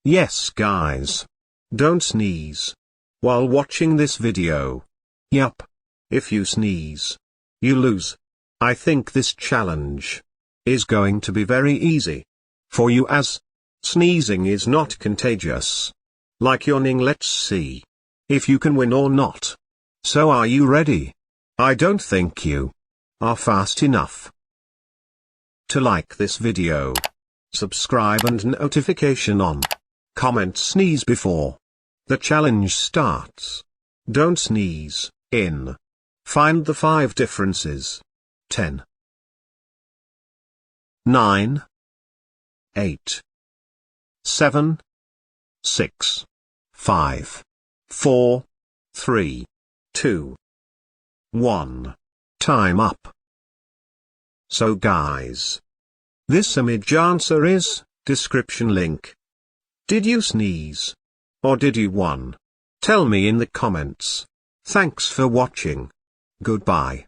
Yes guys. Don't sneeze while watching this video. Yup. If you sneeze, you lose. I think this challenge is going to be very easy for you as sneezing is not contagious. Like yawning. Let's see if you can win or not. So are you ready? I don't think you are fast enough. To like this video, subscribe and notification on. Comment sneeze before the challenge starts. Don't sneeze in. Find the 5 differences. 10, 9, 8, 7, 6, 5, 4, 3, 2, 1. Time up. So guys, this image answer is description link. Did you sneeze? Or did you won? Tell me in the comments. Thanks for watching. Goodbye.